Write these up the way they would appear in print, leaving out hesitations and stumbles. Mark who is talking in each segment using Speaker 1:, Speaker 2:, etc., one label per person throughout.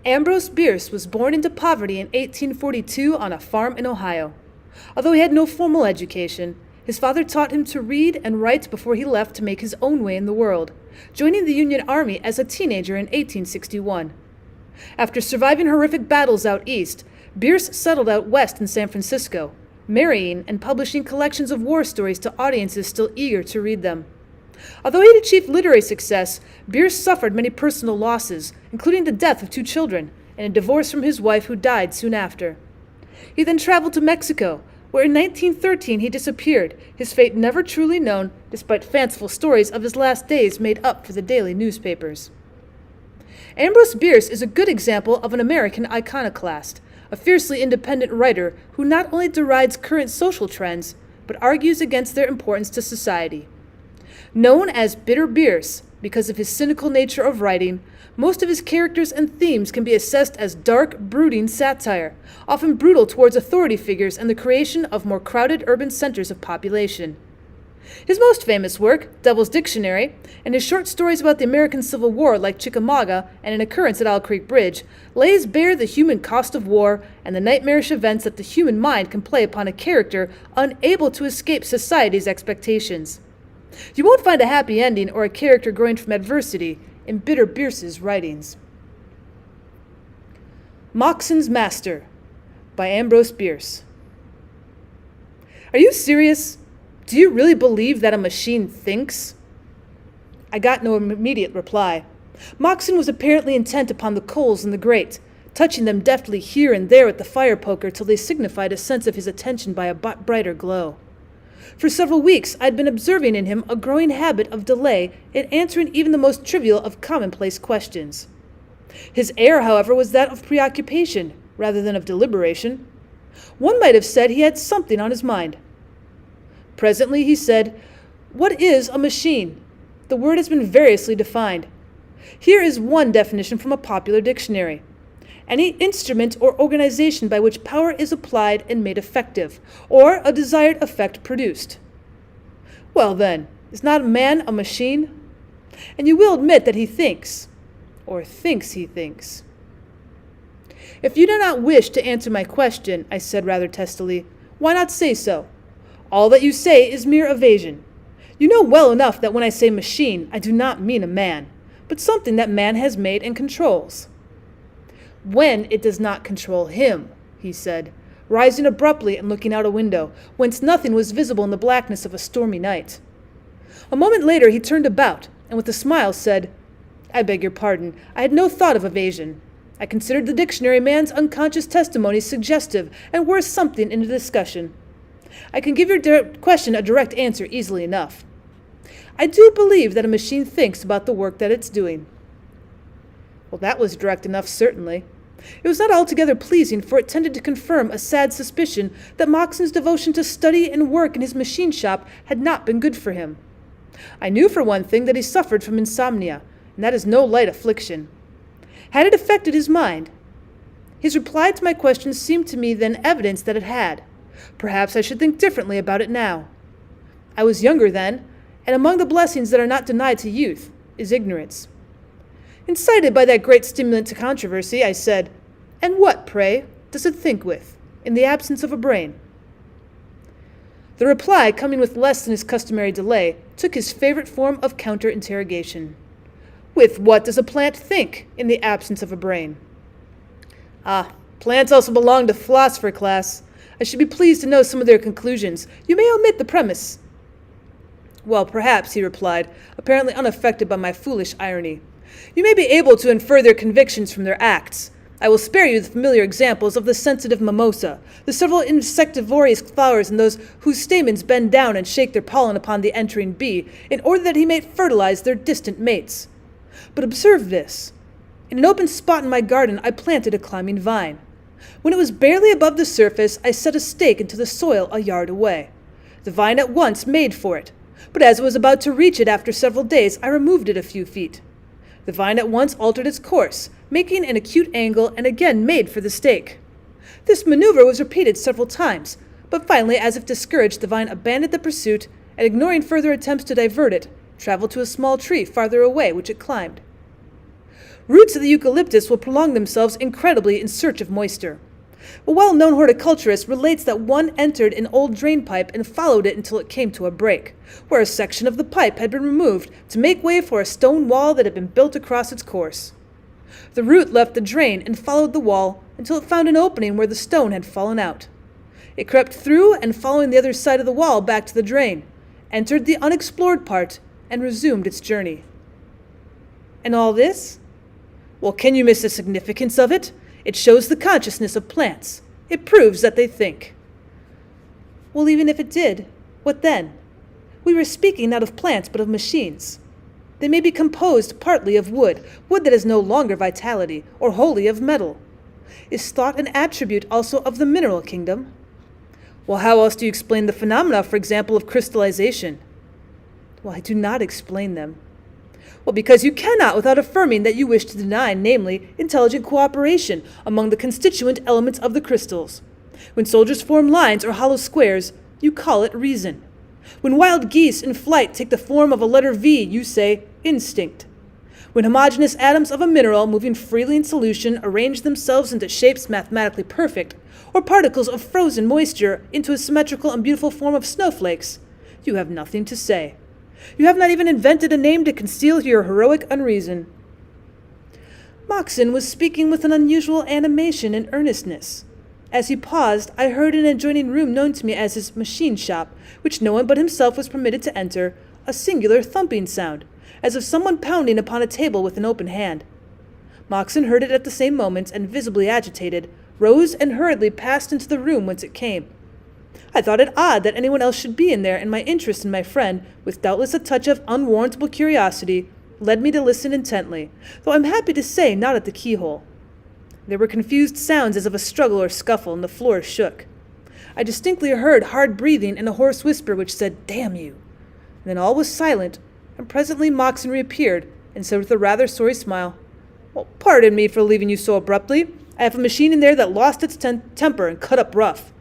Speaker 1: Ambrose Bierce was born into poverty in 1842 on a farm in Ohio. Although he had no formal education, his father taught him to read and write before he left to make his own way in the world, joining the Union Army as a teenager in 1861. After surviving horrific battles out east, Bierce settled out west in San Francisco, marrying and publishing collections of war stories to audiences still eager to read them. Although he had achieved literary success, Bierce suffered many personal losses, including the death of 2 children and a divorce from his wife who died soon after. He then traveled to Mexico, where in 1913 he disappeared, his fate never truly known, despite fanciful stories of his last days made up for the daily newspapers. Ambrose Bierce is a good example of an American iconoclast, a fiercely independent writer who not only derides current social trends, but argues against their importance to society. Known as Bitter Bierce because of his cynical nature of writing, most of his characters and themes can be assessed as dark, brooding satire, often brutal towards authority figures and the creation of more crowded urban centers of population. His most famous work, Devil's Dictionary, and his short stories about the American Civil War like Chickamauga and An Occurrence at Owl Creek Bridge, lays bare the human cost of war and the nightmarish events that the human mind can play upon a character unable to escape society's expectations. You won't find a happy ending or a character growing from adversity in Bitter Bierce's writings. Moxon's Master by Ambrose Bierce. Are you serious? Do you really believe that a machine thinks? I got no immediate reply. Moxon was apparently intent upon the coals in the grate, touching them deftly here and there with the fire poker till they signified a sense of his attention by a brighter glow. For several weeks I had been observing in him a growing habit of delay in answering even the most trivial of commonplace questions. His air, however, was that of preoccupation rather than of deliberation. One might have said he had something on his mind. Presently he said, "What is a machine? The word has been variously defined. Here is one definition from a popular dictionary. Any instrument or organization by which power is applied and made effective, or a desired effect produced." Well then, is not man a machine? And you will admit that he thinks, or thinks he thinks. If you do not wish to answer my question, I said rather testily, why not say so? All that you say is mere evasion. You know well enough that when I say machine, I do not mean a man, but something that man has made and controls. When it does not control him, he said, rising abruptly and looking out a window, whence nothing was visible in the blackness of a stormy night. A moment later he turned about, and with a smile said, "I beg your pardon, I had no thought of evasion. I considered the dictionary man's unconscious testimony suggestive and worth something in the discussion. I can give your question a direct answer easily enough. I do believe that a machine thinks about the work that it's doing." Well, that was direct enough, certainly. It was not altogether pleasing, for it tended to confirm a sad suspicion that Moxon's devotion to study and work in his machine shop had not been good for him. I knew, for one thing, that he suffered from insomnia, and that is no light affliction. Had it affected his mind? His reply to my question seemed to me then evidence that it had. Perhaps I should think differently about it now. I was younger then, and among the blessings that are not denied to youth is ignorance. Incited by that great stimulant to controversy, I said, "And what, pray, does it think with, in the absence of a brain?" The reply, coming with less than his customary delay, took his favorite form of counter-interrogation. "With what does a plant think, in the absence of a brain?" "Ah, plants also belong to philosopher class. I should be pleased to know some of their conclusions. You may omit the premise." "Well, perhaps," he replied, apparently unaffected by my foolish irony. "You may be able to infer their convictions from their acts. I will spare you the familiar examples of the sensitive mimosa, the several insectivorous flowers, and those whose stamens bend down and shake their pollen upon the entering bee, in order that he may fertilize their distant mates. But observe this. In an open spot in my garden I planted a climbing vine. When it was barely above the surface, I set a stake into the soil a yard away. The vine at once made for it, but as it was about to reach it after several days, I removed it a few feet. The vine at once altered its course, making an acute angle, and again made for the stake. This maneuver was repeated several times, but finally, as if discouraged, the vine abandoned the pursuit, and ignoring further attempts to divert it, traveled to a small tree farther away, which it climbed. Roots of the eucalyptus will prolong themselves incredibly in search of moisture. A well-known horticulturist relates that one entered an old drain pipe and followed it until it came to a break, where a section of the pipe had been removed to make way for a stone wall that had been built across its course. The root left the drain and followed the wall until it found an opening where the stone had fallen out. It crept through and, following the other side of the wall back to the drain, entered the unexplored part and resumed its journey. And all this? Well, can you miss the significance of it? It shows the consciousness of plants. It proves that they think. Well, even if it did, what then? We were speaking not of plants but of machines. They may be composed partly of wood that has no longer vitality, or wholly of metal. Is thought an attribute also of the mineral kingdom? Well, how else do you explain the phenomena, for example, of crystallization? Well, I do not explain them. Well, because you cannot without affirming that you wish to deny, namely, intelligent cooperation among the constituent elements of the crystals. When soldiers form lines or hollow squares, you call it reason. When wild geese in flight take the form of a letter V, you say instinct. When homogeneous atoms of a mineral moving freely in solution arrange themselves into shapes mathematically perfect, or particles of frozen moisture into a symmetrical and beautiful form of snowflakes, you have nothing to say. You have not even invented a name to conceal your heroic unreason. Moxon was speaking with an unusual animation and earnestness. As he paused, I heard in an adjoining room known to me as his machine shop, which no one but himself was permitted to enter, a singular thumping sound, as of someone pounding upon a table with an open hand. Moxon heard it at the same moment, and, visibly agitated, rose and hurriedly passed into the room whence it came. I thought it odd that anyone else should be in there, and my interest in my friend, with doubtless a touch of unwarrantable curiosity, led me to listen intently, though I'm happy to say not at the keyhole. There were confused sounds as of a struggle or scuffle, and the floor shook. I distinctly heard hard breathing and a hoarse whisper which said, "Damn you!" And then all was silent, and presently Moxon reappeared, and said with a rather sorry smile, "Well, pardon me for leaving you so abruptly. I have a machine in there that lost its temper and cut up rough."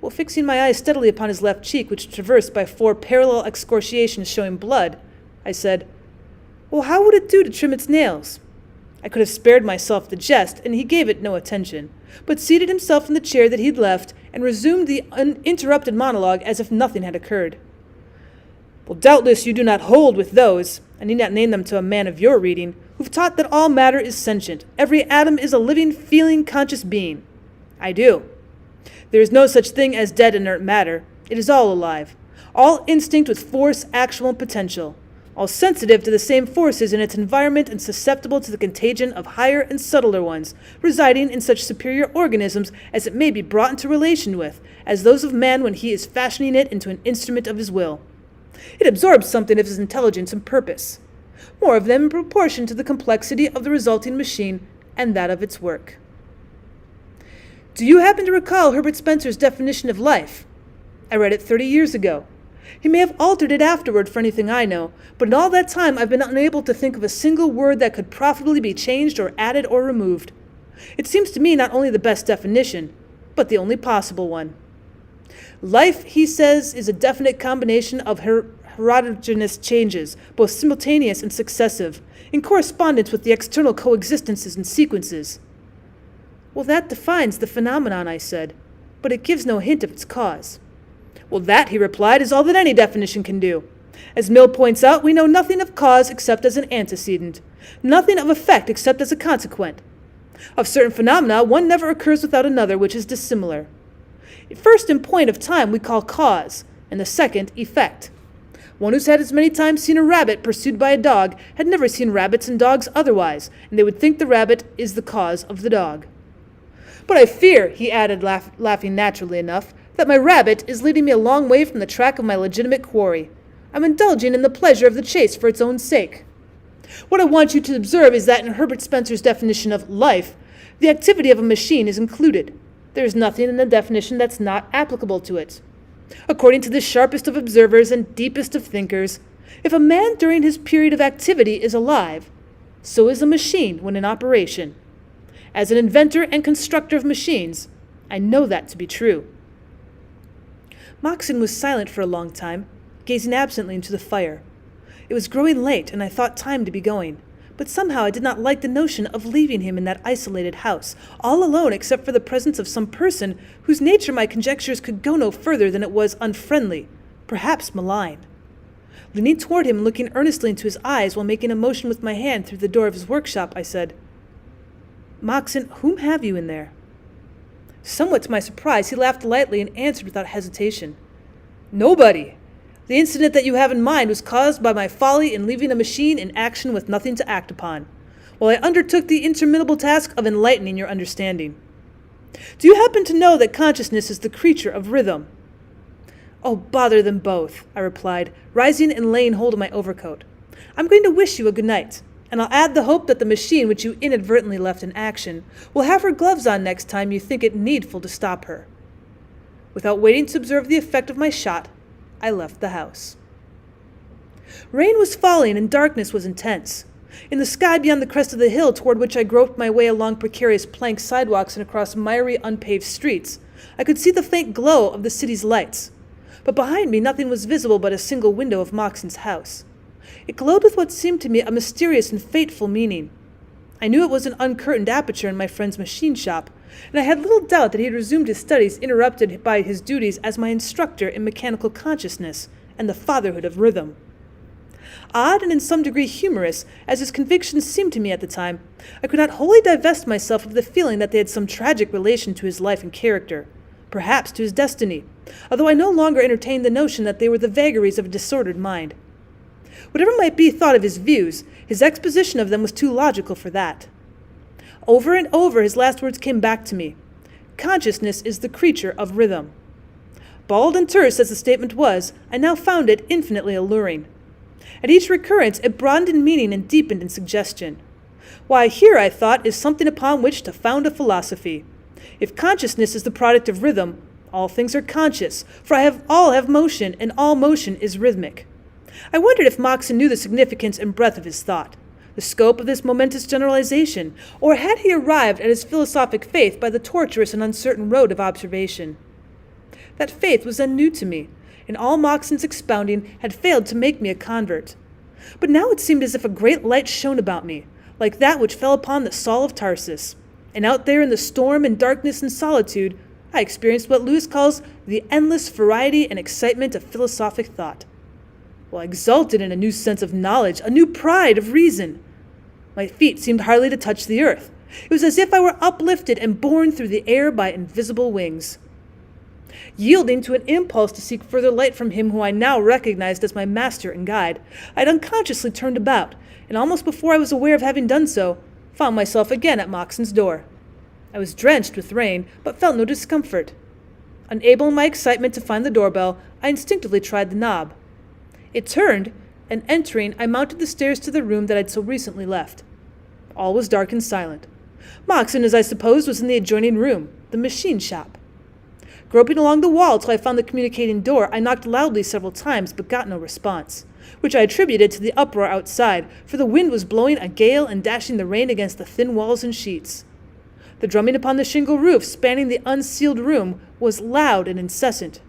Speaker 1: Well, fixing my eyes steadily upon his left cheek, which traversed by 4 parallel excoriations showing blood, I said, "Well, how would it do to trim its nails?" I could have spared myself the jest, and he gave it no attention, but seated himself in the chair that he'd left, and resumed the uninterrupted monologue as if nothing had occurred. "Well, doubtless you do not hold with those, I need not name them to a man of your reading, who've taught that all matter is sentient, every atom is a living, feeling, conscious being. I do. There is no such thing as dead inert matter. It is all alive, all instinct with force, actual and potential, all sensitive to the same forces in its environment and susceptible to the contagion of higher and subtler ones, residing in such superior organisms as it may be brought into relation with, as those of man when he is fashioning it into an instrument of his will. It absorbs something of his intelligence and purpose, more of them in proportion to the complexity of the resulting machine and that of its work." Do you happen to recall Herbert Spencer's definition of life? I read it 30 years ago. He may have altered it afterward for anything I know, but in all that time I've been unable to think of a single word that could profitably be changed or added or removed. It seems to me not only the best definition, but the only possible one. Life, he says, is a definite combination of heterogeneous changes, both simultaneous and successive, in correspondence with the external coexistences and sequences. Well, that defines the phenomenon, I said, but it gives no hint of its cause. Well, that, he replied, is all that any definition can do. As Mill points out, we know nothing of cause except as an antecedent, nothing of effect except as a consequent. Of certain phenomena, one never occurs without another which is dissimilar. First, in point of time, we call cause, and the second, effect. One who's had as many times seen a rabbit pursued by a dog had never seen rabbits and dogs otherwise, and they would think the rabbit is the cause of the dog. But I fear, he added, laughing naturally enough, that my rabbit is leading me a long way from the track of my legitimate quarry. I'm indulging in the pleasure of the chase for its own sake. What I want you to observe is that in Herbert Spencer's definition of life, the activity of a machine is included. There is nothing in the definition that's not applicable to it. According to the sharpest of observers and deepest of thinkers, if a man during his period of activity is alive, so is a machine when in operation. As an inventor and constructor of machines, I know that to be true. Moxon was silent for a long time, gazing absently into the fire. It was growing late, and I thought time to be going, But somehow I did not like the notion of leaving him in that isolated house, all alone except for the presence of some person whose nature my conjectures could go no further than it was unfriendly, perhaps malign. Leaning toward him and looking earnestly into his eyes while making a motion with my hand through the door of his workshop, I said, "Moxon, whom have you in there?" Somewhat to my surprise, he laughed lightly and answered without hesitation, "Nobody. The incident that you have in mind was caused by my folly in leaving a machine in action with nothing to act upon, while I undertook the interminable task of enlightening your understanding. Do you happen to know that consciousness is the creature of rhythm?" "Oh, bother them both," I replied, rising and laying hold of my overcoat. "I'm going to wish you a good night, and I'll add the hope that the machine which you inadvertently left in action will have her gloves on next time you think it needful to stop her." Without waiting to observe the effect of my shot, I left the house. Rain was falling and darkness was intense. In the sky beyond the crest of the hill toward which I groped my way along precarious plank sidewalks and across miry, unpaved streets, I could see the faint glow of the city's lights. But behind me nothing was visible but a single window of Moxon's house. It glowed with what seemed to me a mysterious and fateful meaning. I knew it was an uncurtained aperture in my friend's machine shop, and I had little doubt that he had resumed his studies interrupted by his duties as my instructor in mechanical consciousness and the fatherhood of rhythm. Odd and in some degree humorous as his convictions seemed to me at the time, I could not wholly divest myself of the feeling that they had some tragic relation to his life and character, perhaps to his destiny, although I no longer entertained the notion that they were the vagaries of a disordered mind. Whatever might be thought of his views, his exposition of them was too logical for that. Over and over his last words came back to me. Consciousness is the creature of rhythm. Bald and terse as the statement was, I now found it infinitely alluring. At each recurrence it broadened in meaning and deepened in suggestion. Why, here, I thought, is something upon which to found a philosophy. If consciousness is the product of rhythm, all things are conscious, for all have motion, and all motion is rhythmic. I wondered if Moxon knew the significance and breadth of his thought, the scope of this momentous generalization, or had he arrived at his philosophic faith by the tortuous and uncertain road of observation? That faith was then new to me, and all Moxon's expounding had failed to make me a convert. But now it seemed as if a great light shone about me, like that which fell upon the Saul of Tarsus, and out there in the storm and darkness and solitude, I experienced what Lewis calls the endless variety and excitement of philosophic thought. Well, I exulted in a new sense of knowledge, a new pride of reason. My feet seemed hardly to touch the earth. It was as if I were uplifted and borne through the air by invisible wings. Yielding to an impulse to seek further light from him whom I now recognized as my master and guide, I had unconsciously turned about, and almost before I was aware of having done so, found myself again at Moxon's door. I was drenched with rain, but felt no discomfort. Unable in my excitement to find the doorbell, I instinctively tried the knob. It turned, and entering, I mounted the stairs to the room that I'd so recently left. All was dark and silent. Moxon, as I supposed, was in the adjoining room, the machine shop. Groping along the wall till I found the communicating door, I knocked loudly several times, but got no response, which I attributed to the uproar outside, for the wind was blowing a gale and dashing the rain against the thin walls and sheets. The drumming upon the shingle roof spanning the unceiled room was loud and incessant.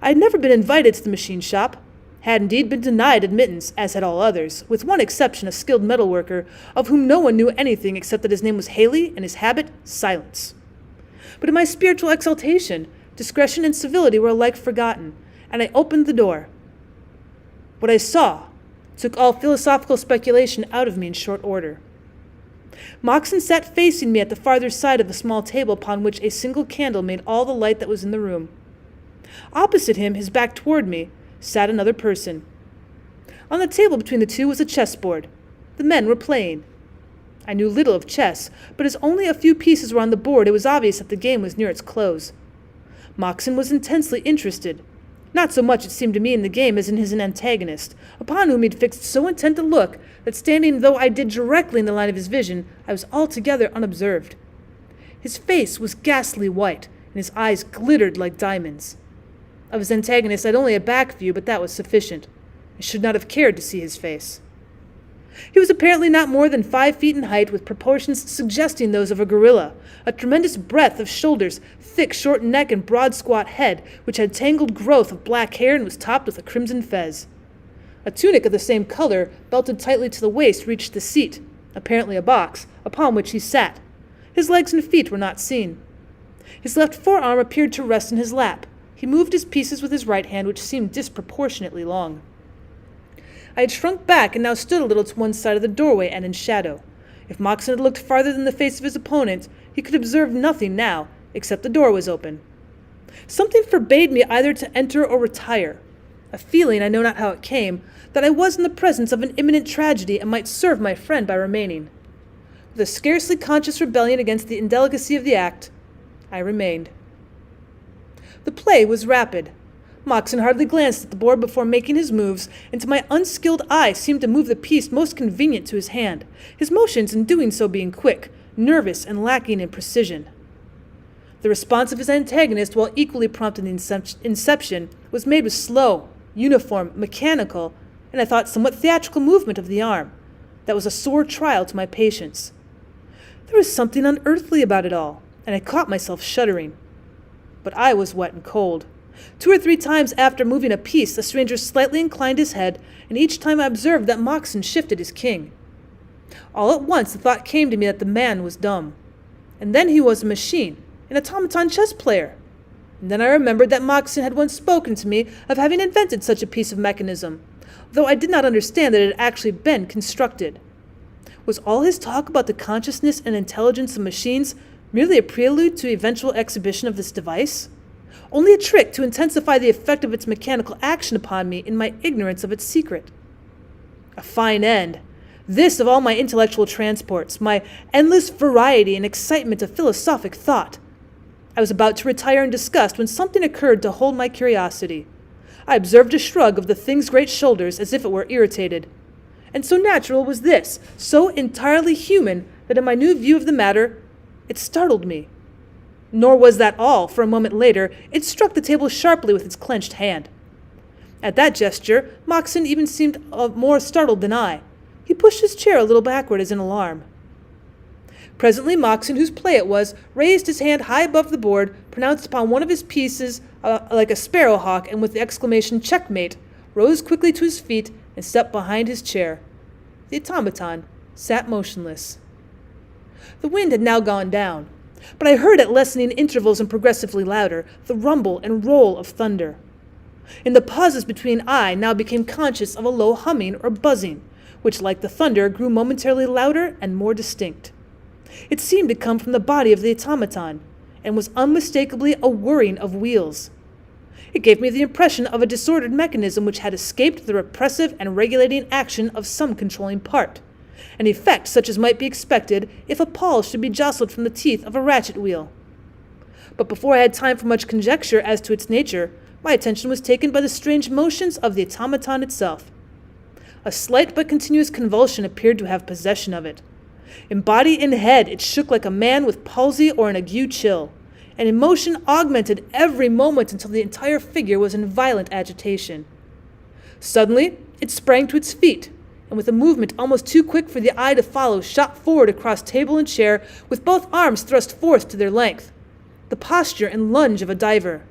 Speaker 1: I had never been invited to the machine shop, had indeed been denied admittance, as had all others, with one exception, a skilled metalworker, of whom no one knew anything except that his name was Haley and his habit, silence. But in my spiritual exaltation, discretion and civility were alike forgotten, and I opened the door. What I saw took all philosophical speculation out of me in short order. Moxon sat facing me at the farther side of the small table upon which a single candle made all the light that was in the room. Opposite him, his back toward me, sat another person. On the table between the two was a chessboard. The men were playing. I knew little of chess, but as only a few pieces were on the board, it was obvious that the game was near its close. Moxon was intensely interested. Not so much, it seemed to me, in the game as in his antagonist, upon whom he had fixed so intent a look that, standing though I did directly in the line of his vision, I was altogether unobserved. His face was ghastly white, and his eyes glittered like diamonds. Of his antagonist I had only a back view, but that was sufficient. I should not have cared to see his face. He was apparently not more than 5 feet in height, with proportions suggesting those of a gorilla, a tremendous breadth of shoulders, thick, short neck, and broad, squat head, which had tangled growth of black hair and was topped with a crimson fez. A tunic of the same color, belted tightly to the waist, reached the seat, apparently a box, upon which he sat. His legs and feet were not seen. His left forearm appeared to rest in his lap. He moved his pieces with his right hand, which seemed disproportionately long. I had shrunk back and now stood a little to one side of the doorway and in shadow. If Moxon had looked farther than the face of his opponent, he could observe nothing now, except the door was open. Something forbade me either to enter or retire. A feeling, I know not how it came, that I was in the presence of an imminent tragedy and might serve my friend by remaining. With a scarcely conscious rebellion against the indelicacy of the act, I remained. The play was rapid. Moxon hardly glanced at the board before making his moves, and to my unskilled eye seemed to move the piece most convenient to his hand, his motions in doing so being quick, nervous, and lacking in precision. The response of his antagonist, while equally prompt in the inception, was made with slow, uniform, mechanical, and I thought somewhat theatrical movement of the arm. That was a sore trial to my patience. There was something unearthly about it all, and I caught myself shuddering. But I was wet and cold. 2 or 3 times after moving a piece, the stranger slightly inclined his head, and each time I observed that Moxon shifted his king. All at once the thought came to me that the man was dumb. And then he was a machine, an automaton chess player. And then I remembered that Moxon had once spoken to me of having invented such a piece of mechanism, though I did not understand that it had actually been constructed. Was all his talk about the consciousness and intelligence of machines merely a prelude to eventual exhibition of this device? Only a trick to intensify the effect of its mechanical action upon me in my ignorance of its secret. A fine end. This of all my intellectual transports, my endless variety and excitement of philosophic thought. I was about to retire in disgust when something occurred to hold my curiosity. I observed a shrug of the thing's great shoulders as if it were irritated. And so natural was this, so entirely human, that in my new view of the matter, it startled me. Nor was that all, for a moment later, it struck the table sharply with its clenched hand. At that gesture, Moxon even seemed more startled than I. He pushed his chair a little backward as in alarm. Presently Moxon, whose play it was, raised his hand high above the board, pronounced upon one of his pieces like a sparrowhawk, and with the exclamation "checkmate," rose quickly to his feet and stepped behind his chair. The automaton sat motionless. The wind had now gone down, but I heard at lessening intervals and progressively louder the rumble and roll of thunder. In the pauses between I now became conscious of a low humming or buzzing, which, like the thunder, grew momentarily louder and more distinct. It seemed to come from the body of the automaton, and was unmistakably a whirring of wheels. It gave me the impression of a disordered mechanism which had escaped the repressive and regulating action of some controlling part, an effect such as might be expected if a pawl should be jostled from the teeth of a ratchet wheel. But before I had time for much conjecture as to its nature, my attention was taken by the strange motions of the automaton itself. A slight but continuous convulsion appeared to have possession of it. In body and head it shook like a man with palsy or an ague chill, and in motion augmented every moment until the entire figure was in violent agitation. Suddenly it sprang to its feet, and with a movement almost too quick for the eye to follow, shot forward across table and chair with both arms thrust forth to their length, the posture and lunge of a diver.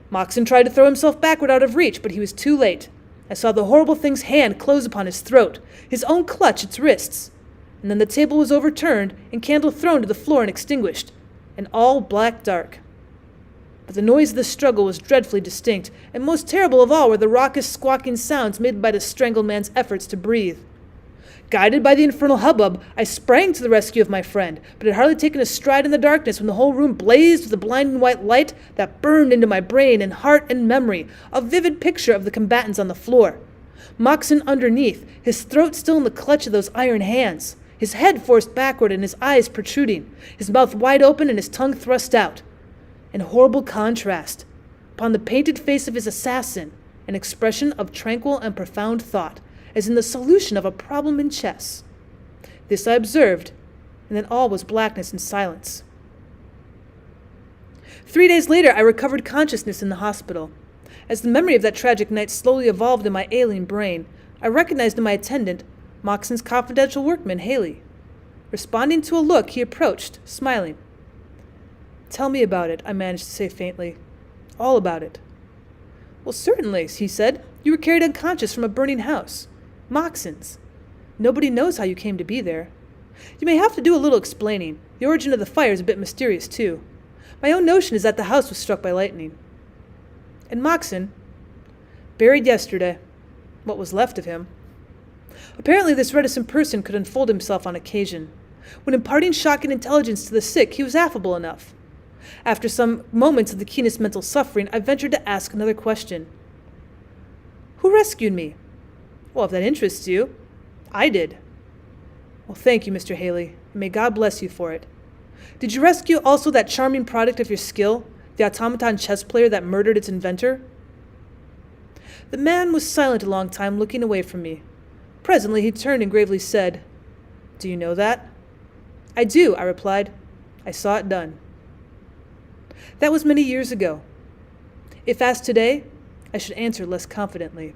Speaker 1: Moxon tried to throw himself backward out of reach, but he was too late. I saw the horrible thing's hand close upon his throat, his own clutch its wrists, and then the table was overturned and candle thrown to the floor and extinguished, and all black dark. But the noise of the struggle was dreadfully distinct, and most terrible of all were the raucous squawking sounds made by the strangled man's efforts to breathe. Guided by the infernal hubbub, I sprang to the rescue of my friend, but had hardly taken a stride in the darkness when the whole room blazed with a blinding white light that burned into my brain and heart and memory, a vivid picture of the combatants on the floor. Moxon underneath, his throat still in the clutch of those iron hands, his head forced backward and his eyes protruding, his mouth wide open and his tongue thrust out. In horrible contrast, upon the painted face of his assassin, an expression of tranquil and profound thought, as in the solution of a problem in chess. This I observed, and then all was blackness and silence. 3 days later I recovered consciousness in the hospital. As the memory of that tragic night slowly evolved in my ailing brain, I recognized in my attendant Moxon's confidential workman, Haley. Responding to a look, he approached, smiling. "Tell me about it," I managed to say faintly. "All about it." "Well, certainly," he said. You were carried unconscious from a burning house. Moxon's. Nobody knows how you came to be there. You may have to do a little explaining. The origin of the fire is a bit mysterious, too. My own notion is that the house was struck by lightning. And Moxon? Buried yesterday. What was left of him. Apparently this reticent person could unfold himself on occasion. When imparting shocking intelligence to the sick, he was affable enough. After some moments of the keenest mental suffering, I ventured to ask another question. Who rescued me? Well, if that interests you, I did. Well, thank you, Mr. Haley, and may God bless you for it. Did you rescue also that charming product of your skill, the automaton chess player that murdered its inventor? The man was silent a long time, looking away from me. Presently he turned and gravely said, Do you know that? I do, I replied. I saw it done. That was many years ago. If asked today, I should answer less confidently.